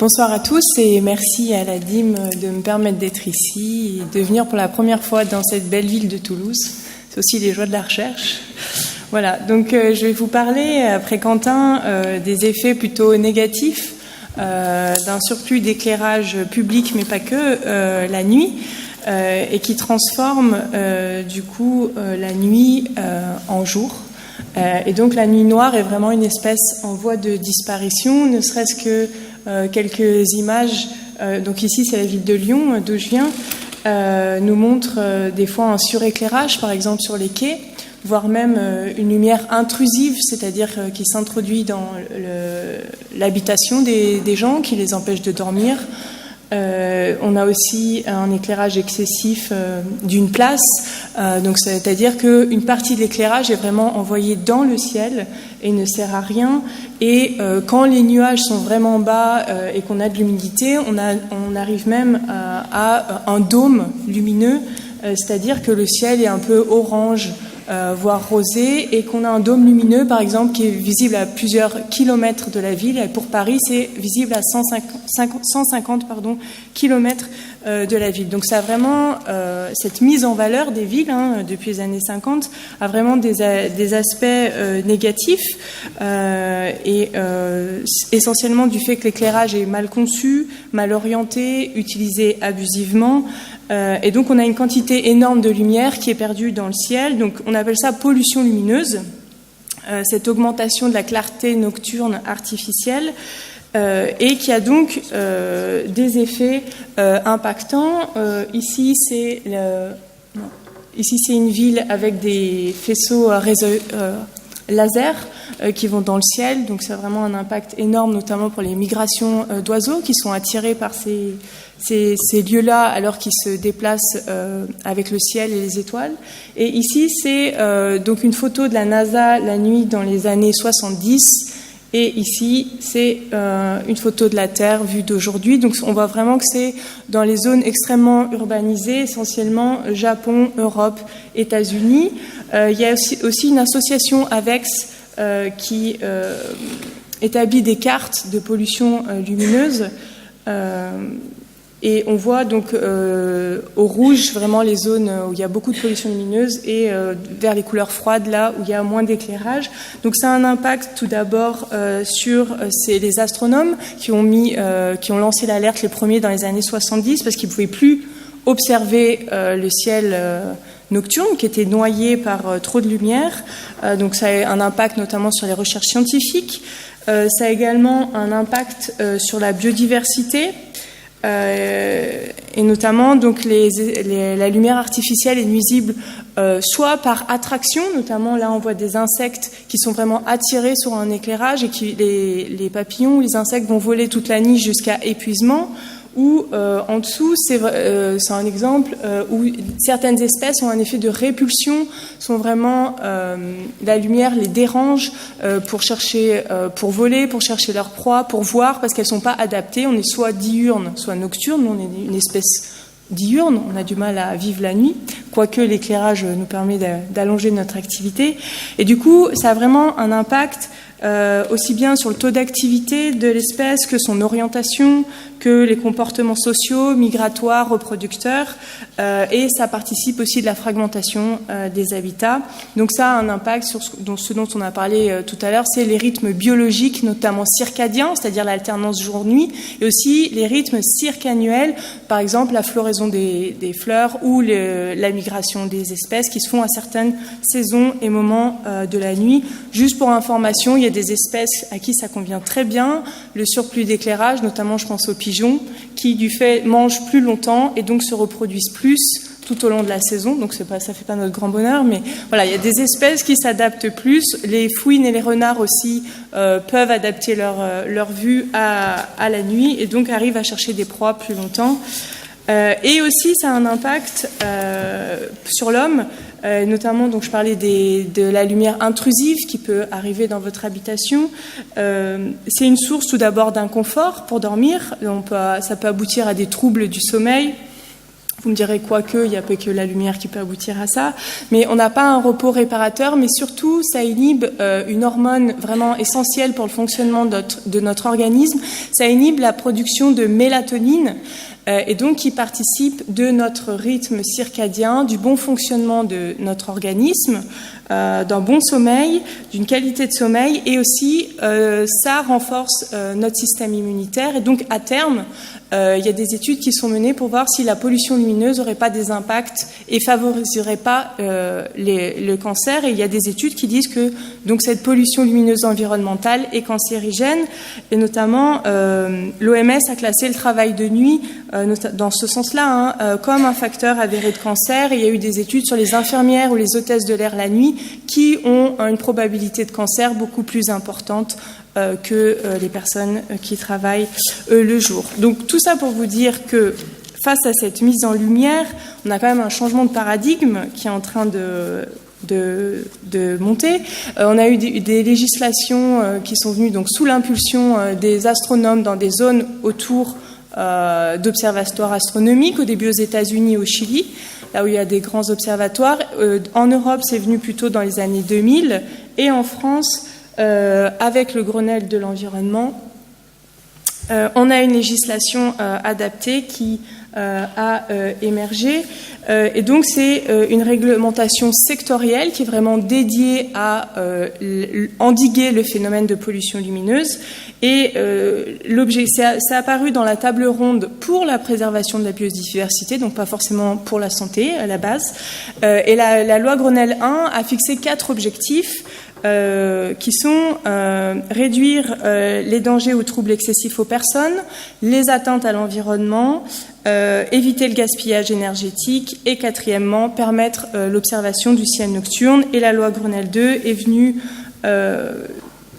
Bonsoir à tous et merci à la DIM de me permettre d'être ici et de venir pour la première fois dans cette belle ville de Toulouse. C'est aussi les joies de la recherche. Voilà, donc je vais vous parler, après Quentin, des effets plutôt négatifs d'un surplus d'éclairage public, mais pas que, la nuit, et qui transforme du coup la nuit en jour. Et donc la nuit noire est vraiment une espèce en voie de disparition, ne serait-ce que quelques images. Donc ici c'est la ville de Lyon, d'où je viens, nous montre des fois un suréclairage, par exemple sur les quais, voire même une lumière intrusive, c'est-à-dire qui s'introduit dans l'habitation des gens, qui les empêche de dormir. On a aussi un éclairage excessif d'une place, donc c'est-à-dire qu'une partie de l'éclairage est vraiment envoyée dans le ciel et ne sert à rien. Et quand les nuages sont vraiment bas et qu'on a de l'humidité, on arrive même à un dôme lumineux, c'est-à-dire que le ciel est un peu orange, voire rosé, et qu'on a un dôme lumineux, par exemple, qui est visible à plusieurs kilomètres de la ville. Et pour Paris, c'est visible à 150 kilomètres de la ville. Donc ça a vraiment, cette mise en valeur des villes, depuis les années 50, a vraiment des aspects négatifs, et essentiellement du fait que l'éclairage est mal conçu, mal orienté, utilisé abusivement. Et donc on a une quantité énorme de lumière qui est perdue dans le ciel. Donc on appelle ça pollution lumineuse, cette augmentation de la clarté nocturne artificielle, et qui a donc des effets impactants. Ici c'est une ville avec des faisceaux laser qui vont dans le ciel, donc c'est vraiment un impact énorme, notamment pour les migrations d'oiseaux qui sont attirés par ces lieux-là alors qu'ils se déplacent avec le ciel et les étoiles. Et ici, c'est donc une photo de la NASA la nuit dans les années 70. Et ici, c'est une photo de la Terre vue d'aujourd'hui. Donc on voit vraiment que c'est dans les zones extrêmement urbanisées, essentiellement Japon, Europe, États-Unis. Il y a aussi une association AVEX qui établit des cartes de pollution lumineuse. Et on voit donc au rouge vraiment les zones où il y a beaucoup de pollution lumineuse et vers les couleurs froides là où il y a moins d'éclairage. Donc ça a un impact tout d'abord sur les astronomes qui ont lancé l'alerte les premiers dans les années 70 parce qu'ils ne pouvaient plus observer le ciel nocturne qui était noyé par trop de lumière. Donc ça a un impact notamment sur les recherches scientifiques. Ça a également un impact sur la biodiversité. Et notamment donc la lumière artificielle est nuisible soit par attraction, notamment là on voit des insectes qui sont vraiment attirés sur un éclairage et les papillons ou les insectes vont voler toute la nuit jusqu'à épuisement, ou en dessous c'est un exemple où certaines espèces ont un effet de répulsion, sont vraiment la lumière les dérange pour voler, pour chercher leur proie, pour voir, parce qu'elles sont pas adaptées. On est soit diurne, soit nocturne. Nous, on est une espèce diurne, on a du mal à vivre la nuit, quoique l'éclairage nous permet d'allonger notre activité. Et du coup, ça a vraiment un impact aussi bien sur le taux d'activité de l'espèce que son orientation, que les comportements sociaux, migratoires, reproducteurs, et ça participe aussi de la fragmentation des habitats. Donc ça a un impact sur ce dont on a parlé tout à l'heure, c'est les rythmes biologiques, notamment circadiens, c'est-à-dire l'alternance jour-nuit, et aussi les rythmes circannuels, par exemple la floraison des fleurs ou la migration des espèces qui se font à certaines saisons et moments de la nuit. Juste pour information, il y a des espèces à qui ça convient très bien, le surplus d'éclairage, notamment je pense aux pigeons, qui du fait mangent plus longtemps et donc se reproduisent plus tout au long de la saison. Donc ça fait pas notre grand bonheur, mais voilà, il y a des espèces qui s'adaptent plus. Les fouines et les renards aussi peuvent adapter leur vue à la nuit et donc arrivent à chercher des proies plus longtemps. Et aussi, ça a un impact sur l'homme, notamment, donc je parlais de la lumière intrusive qui peut arriver dans votre habitation. C'est une source tout d'abord d'inconfort pour dormir. Ça peut aboutir à des troubles du sommeil. Vous me direz quoique, il n'y a pas que la lumière qui peut aboutir à ça, mais on n'a pas un repos réparateur, mais surtout ça inhibe une hormone vraiment essentielle pour le fonctionnement de notre organisme, ça inhibe la production de mélatonine, et donc qui participe de notre rythme circadien, du bon fonctionnement de notre organisme, d'un bon sommeil, d'une qualité de sommeil, et aussi ça renforce notre système immunitaire, et donc à terme, il y a des études qui sont menées pour voir si la pollution lumineuse n'aurait pas des impacts et favoriserait pas le cancer. Et il y a des études qui disent que donc cette pollution lumineuse environnementale est cancérigène. Et notamment, l'OMS a classé le travail de nuit dans ce sens-là comme un facteur avéré de cancer. Et il y a eu des études sur les infirmières ou les hôtesses de l'air la nuit qui ont une probabilité de cancer beaucoup plus importante que les personnes qui travaillent le jour. Donc tout ça pour vous dire que face à cette mise en lumière, on a quand même un changement de paradigme qui est en train de monter. On a eu des législations qui sont venues donc sous l'impulsion des astronomes dans des zones autour d'observatoires astronomiques, au début aux États-Unis et au Chili, là où il y a des grands observatoires. En Europe, c'est venu plutôt dans les années 2000, et en France, avec le Grenelle de l'environnement, on a une législation adaptée qui a émergé. Et donc, c'est une réglementation sectorielle qui est vraiment dédiée à endiguer le phénomène de pollution lumineuse. Et l'objet, ça a apparu dans la table ronde pour la préservation de la biodiversité, donc pas forcément pour la santé à la base. Et la loi Grenelle 1 a fixé 4 objectifs. Qui sont réduire les dangers ou troubles excessifs aux personnes, les atteintes à l'environnement, éviter le gaspillage énergétique et quatrièmement, permettre l'observation du ciel nocturne. Et la loi Grenelle 2 est venue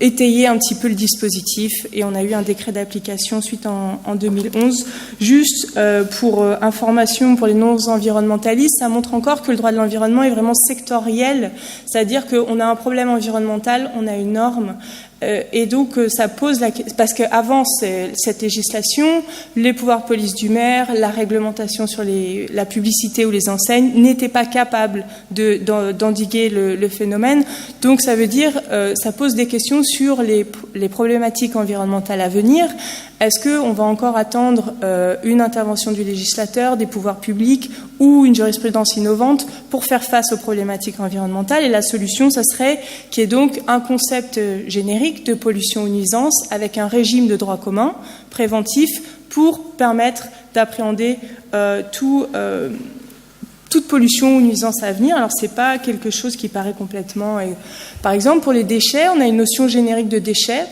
étayer un petit peu le dispositif et on a eu un décret d'application suite en 2011. Juste pour information pour les non-environnementalistes, ça montre encore que le droit de l'environnement est vraiment sectoriel, c'est-à-dire qu'on a un problème environnemental, on a une norme, et donc ça pose la question, parce qu'avant cette législation, les pouvoirs police du maire, la réglementation sur la publicité ou les enseignes n'étaient pas capables d'endiguer le phénomène. Donc ça veut dire, ça pose des questions sur les problématiques environnementales à venir. Est-ce qu'on va encore attendre une intervention du législateur, des pouvoirs publics ou une jurisprudence innovante pour faire face aux problématiques environnementales? Et la solution, ça serait qu'il y ait donc un concept générique de pollution ou nuisance avec un régime de droit commun préventif pour permettre d'appréhender toute pollution ou nuisance à venir. Alors, c'est pas quelque chose qui paraît complètement... Par exemple, pour les déchets, on a une notion générique de déchets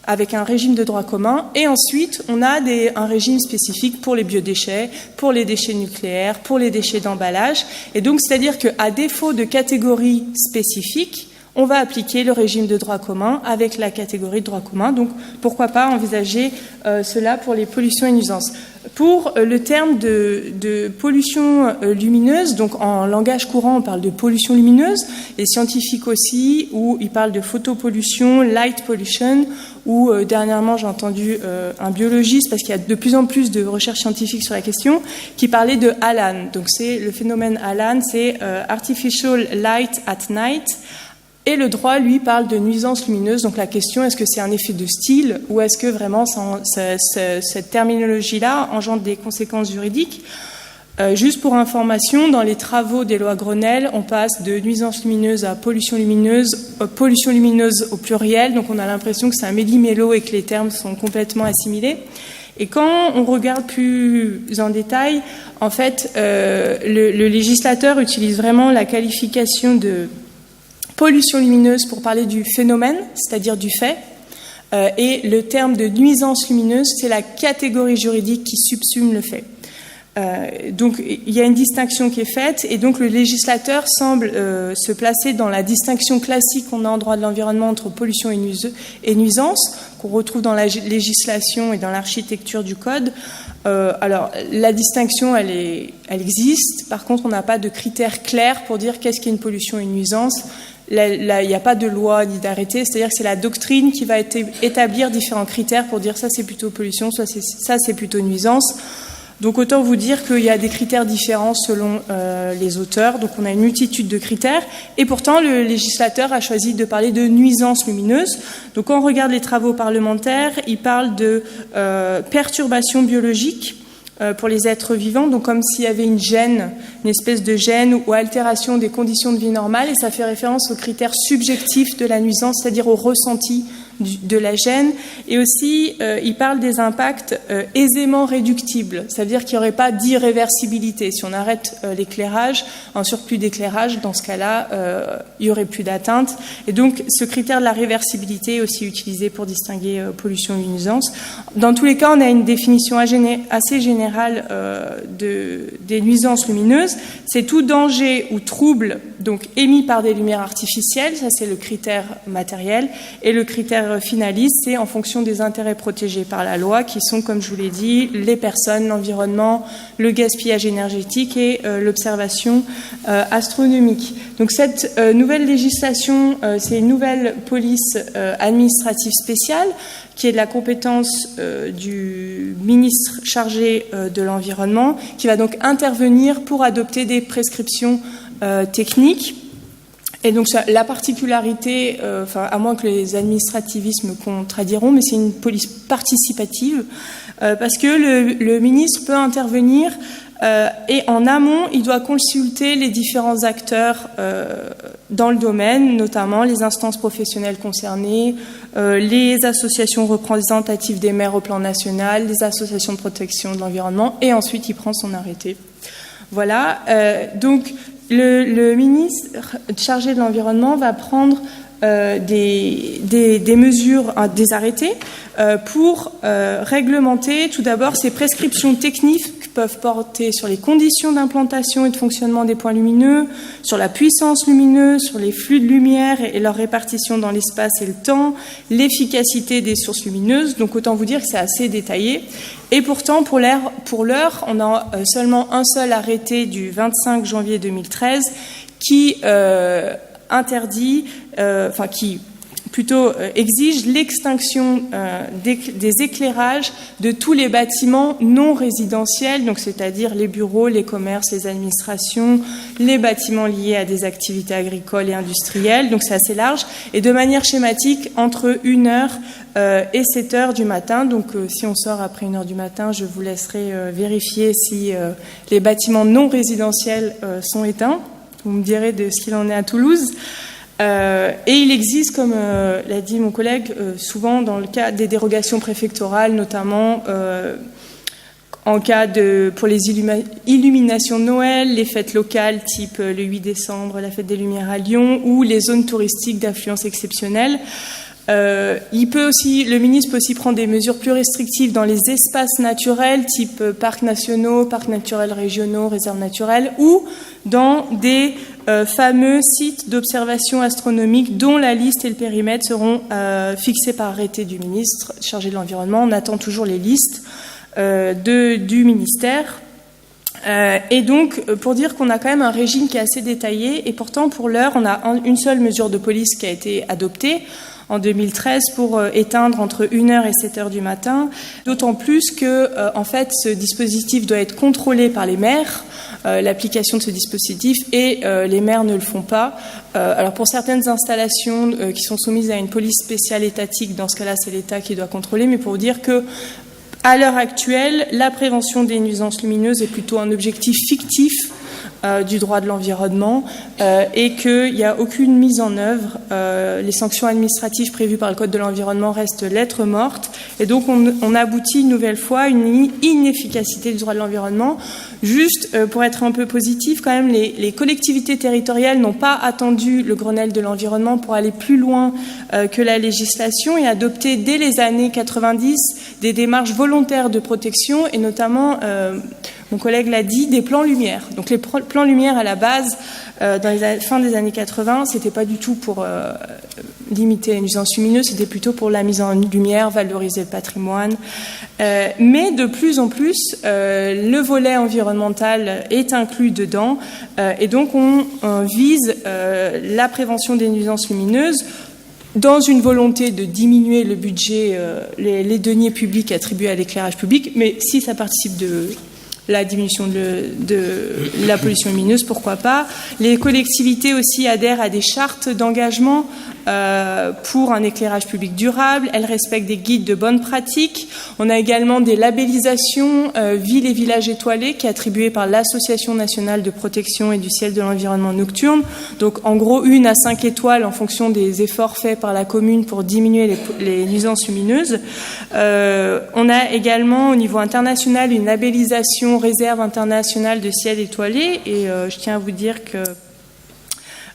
avec un régime de droit commun, et ensuite on a un régime spécifique pour les biodéchets, pour les déchets nucléaires, pour les déchets d'emballage, et donc c'est-à-dire qu'à défaut de catégories spécifiques, on va appliquer le régime de droit commun avec la catégorie de droit commun, donc pourquoi pas envisager cela pour les pollutions et nuisances. Pour le terme de pollution lumineuse, donc en langage courant, on parle de pollution lumineuse, et scientifique aussi, où ils parlent de photopollution, light pollution, ou dernièrement j'ai entendu un biologiste, parce qu'il y a de plus en plus de recherches scientifiques sur la question, qui parlait de HALAN. Donc c'est le phénomène HALAN, c'est Artificial Light at Night. Et le droit, lui, parle de nuisance lumineuse. Donc la question, est-ce que c'est un effet de style ou est-ce que vraiment cette terminologie-là engendre des conséquences juridiques? Juste pour information, dans les travaux des lois Grenelle, on passe de nuisance lumineuse à pollution lumineuse au pluriel. Donc on a l'impression que c'est un méli-mélo et que les termes sont complètement assimilés. Et quand on regarde plus en détail, en fait, le législateur utilise vraiment la qualification de pollution lumineuse pour parler du phénomène, c'est-à-dire du fait, et le terme de nuisance lumineuse, c'est la catégorie juridique qui subsume le fait. Donc il y a une distinction qui est faite, et donc le législateur semble se placer dans la distinction classique qu'on a en droit de l'environnement entre pollution et nuisance, qu'on retrouve dans la législation et dans l'architecture du code. Alors la distinction, elle existe, par contre on n'a pas de critères clairs pour dire qu'est-ce qu'est une pollution et une nuisance. Là, il n'y a pas de loi ni d'arrêté, c'est-à-dire que c'est la doctrine qui va établir différents critères pour dire ça c'est plutôt pollution, ça c'est plutôt nuisance. Donc autant vous dire qu'il y a des critères différents selon les auteurs. Donc on a une multitude de critères. Et pourtant, le législateur a choisi de parler de nuisances lumineuses. Donc quand on regarde les travaux parlementaires, il parle de perturbations biologiques pour les êtres vivants, donc comme s'il y avait une gêne, une espèce de gêne ou altération des conditions de vie normales, et ça fait référence aux critères subjectifs de la nuisance, c'est-à-dire au ressenti de la gêne. Et aussi, il parle des impacts aisément réductibles, c'est-à-dire qu'il n'y aurait pas d'irréversibilité. Si on arrête l'éclairage, un surplus d'éclairage, dans ce cas-là, il n'y aurait plus d'atteinte. Et donc, ce critère de la réversibilité est aussi utilisé pour distinguer pollution et nuisance. Dans tous les cas, on a une définition assez générale des nuisances lumineuses. C'est tout danger ou trouble donc émis par des lumières artificielles, ça c'est le critère matériel, et le critère finaliste, c'est en fonction des intérêts protégés par la loi, qui sont, comme je vous l'ai dit, les personnes, l'environnement, le gaspillage énergétique et l'observation astronomique. Donc cette nouvelle législation, c'est une nouvelle police administrative spéciale qui est de la compétence du ministre chargé de l'environnement, qui va donc intervenir pour adopter des prescriptions techniques. Et donc la particularité, à moins que les administrativistes me contrediront, mais c'est une police participative, parce que le ministre peut intervenir et en amont, il doit consulter les différents acteurs dans le domaine, notamment les instances professionnelles concernées, les associations représentatives des maires au plan national, les associations de protection de l'environnement, et ensuite il prend son arrêté. Voilà, donc le ministre chargé de l'environnement va prendre des mesures, des arrêtés pour réglementer tout d'abord ces prescriptions techniques qui peuvent porter sur les conditions d'implantation et de fonctionnement des points lumineux, sur la puissance lumineuse, sur les flux de lumière et leur répartition dans l'espace et le temps, l'efficacité des sources lumineuses. Donc autant vous dire que c'est assez détaillé. Et pourtant, pour l'heure, on a seulement un seul arrêté du 25 janvier 2013 qui interdit, qui plutôt exige l'extinction des éclairages de tous les bâtiments non résidentiels, donc c'est-à-dire les bureaux, les commerces, les administrations, les bâtiments liés à des activités agricoles et industrielles, donc c'est assez large, et de manière schématique entre 1h et 7h du matin. Donc si on sort après 1h du matin, je vous laisserai vérifier si les bâtiments non résidentiels sont éteints. Vous me direz de ce qu'il en est à Toulouse. Et il existe, comme l'a dit mon collègue, souvent dans le cas des dérogations préfectorales, notamment en cas pour les illuminations de Noël, les fêtes locales type le 8 décembre, la fête des Lumières à Lyon, ou les zones touristiques d'affluence exceptionnelle. Le ministre peut aussi prendre des mesures plus restrictives dans les espaces naturels, type parcs nationaux, parcs naturels régionaux, réserves naturelles, ou dans des fameux sites d'observation astronomique dont la liste et le périmètre seront fixés par arrêté du ministre chargé de l'environnement. On attend toujours les listes du ministère. Et donc, pour dire qu'on a quand même un régime qui est assez détaillé, et pourtant, pour l'heure, on a une seule mesure de police qui a été adoptée en 2013 pour éteindre entre 1h et 7h du matin, d'autant plus que, en fait, ce dispositif doit être contrôlé par les maires, l'application de ce dispositif, et les maires ne le font pas. Alors, pour certaines installations qui sont soumises à une police spéciale étatique, dans ce cas-là, c'est l'État qui doit contrôler, mais pour vous dire que à l'heure actuelle, la prévention des nuisances lumineuses est plutôt un objectif fictif du droit de l'environnement et qu'il n'y a aucune mise en œuvre. Les sanctions administratives prévues par le Code de l'environnement restent lettre morte, et donc on aboutit une nouvelle fois à une inefficacité du droit de l'environnement. Juste pour être un peu positif, quand même, les collectivités territoriales n'ont pas attendu le Grenelle de l'environnement pour aller plus loin que la législation et adopter dès les années 90 des démarches volontaires de protection, et notamment mon collègue l'a dit, des plans lumière. Donc les plans lumière à la base, dans les fin des années 80, c'était pas du tout pour limiter les nuisances lumineuses, c'était plutôt pour la mise en lumière, valoriser le patrimoine. Mais de plus en plus, le volet environnemental est inclus dedans, et donc on vise la prévention des nuisances lumineuses dans une volonté de diminuer le budget, les deniers publics attribués à l'éclairage public, mais si ça participe la diminution de la pollution lumineuse, pourquoi pas. Les collectivités aussi adhèrent à des chartes d'engagement pour un éclairage public durable. Elles respectent des guides de bonnes pratiques. On a également des labellisations villes et villages étoilés qui est attribuée par l'Association nationale de protection et du ciel de l'environnement nocturne. Donc en gros 1 à 5 étoiles en fonction des efforts faits par la commune pour diminuer les nuisances lumineuses. On a également au niveau international une labellisation réserve internationale de ciel étoilé et je tiens à vous dire que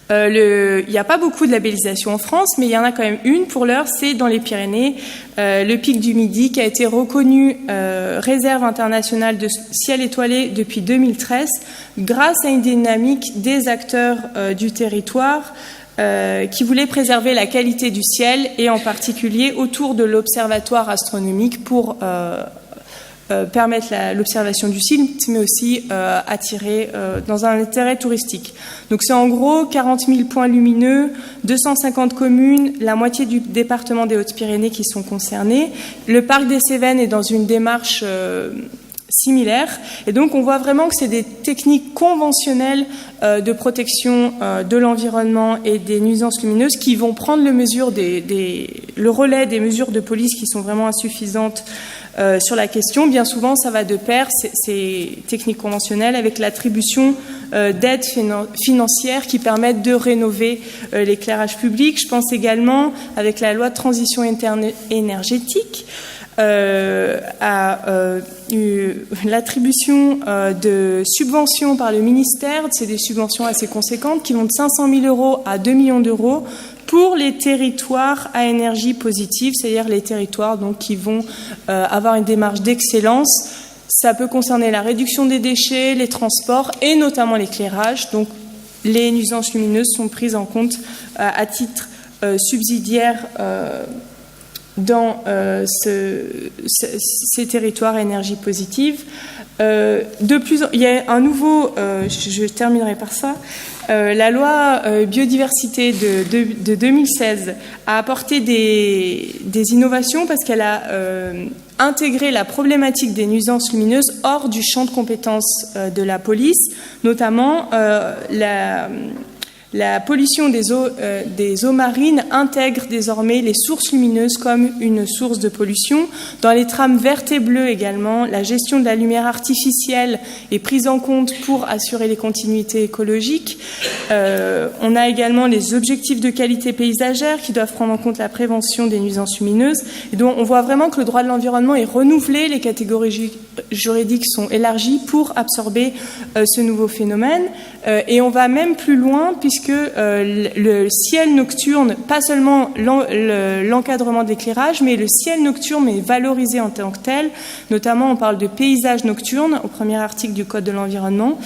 il n'y a pas beaucoup de labellisation en France, mais il y en a quand même une pour l'heure, c'est dans les Pyrénées, le pic du Midi qui a été reconnu réserve internationale de ciel étoilé depuis 2013 grâce à une dynamique des acteurs du territoire qui voulaient préserver la qualité du ciel et en particulier autour de l'observatoire astronomique pour permettre l'observation du site, mais aussi attirer dans un intérêt touristique. Donc c'est en gros 40 000 points lumineux, 250 communes, la moitié du département des Hautes-Pyrénées qui sont concernés. Le parc des Cévennes est dans une démarche similaire. Et donc on voit vraiment que c'est des techniques conventionnelles de protection de l'environnement et des nuisances lumineuses qui vont prendre le relais des mesures de police qui sont vraiment insuffisantes sur la question. Bien souvent, ça va de pair, ces techniques conventionnelles, avec l'attribution d'aides financières qui permettent de rénover l'éclairage public. Je pense également, avec la loi de transition énergétique, à l'attribution de subventions par le ministère. C'est des subventions assez conséquentes qui vont de 500 000 € à 2 millions d'euros pour les territoires à énergie positive, c'est-à-dire les territoires donc, qui vont avoir une démarche d'excellence. Ça peut concerner la réduction des déchets, les transports et notamment l'éclairage. Donc les nuisances lumineuses sont prises en compte à titre subsidiaire dans ces territoires à énergie positive. Il y a un nouveau, je terminerai par ça, la loi biodiversité de 2016 a apporté des innovations parce qu'elle a intégré la problématique des nuisances lumineuses hors du champ de compétences de la police, notamment la pollution des eaux marines intègre désormais les sources lumineuses comme une source de pollution. Dans les trames vertes et bleues également, la gestion de la lumière artificielle est prise en compte pour assurer les continuités écologiques. On a également les objectifs de qualité paysagère qui doivent prendre en compte la prévention des nuisances lumineuses. Et donc on voit vraiment que le droit de l'environnement est renouvelé, les catégories juridiques sont élargies pour absorber ce nouveau phénomène. Et on va même plus loin puisque le ciel nocturne, pas seulement l'encadrement d'éclairage, mais le ciel nocturne est valorisé en tant que tel. Notamment, on parle de paysage nocturne au premier article du Code de l'environnement,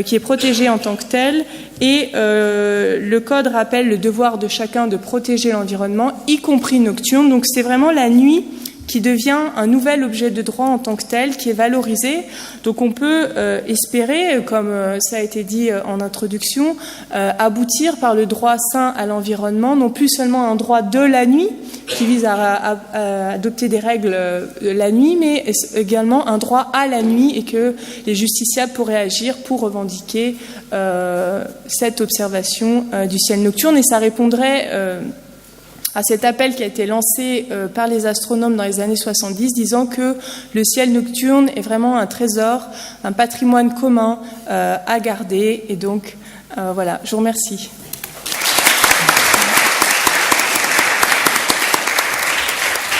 qui est protégé en tant que tel. Et le Code rappelle le devoir de chacun de protéger l'environnement, y compris nocturne. Donc c'est vraiment la nuit qui devient un nouvel objet de droit en tant que tel, qui est valorisé. Donc on peut espérer, comme ça a été dit en introduction, aboutir par le droit sain à l'environnement, non plus seulement un droit de la nuit, qui vise à adopter des règles la nuit, mais également un droit à la nuit et que les justiciables pourraient agir pour revendiquer cette observation du ciel nocturne. Et ça répondrait à cet appel qui a été lancé par les astronomes dans les années 70, disant que le ciel nocturne est vraiment un trésor, un patrimoine commun à garder. Et donc, voilà, je vous remercie.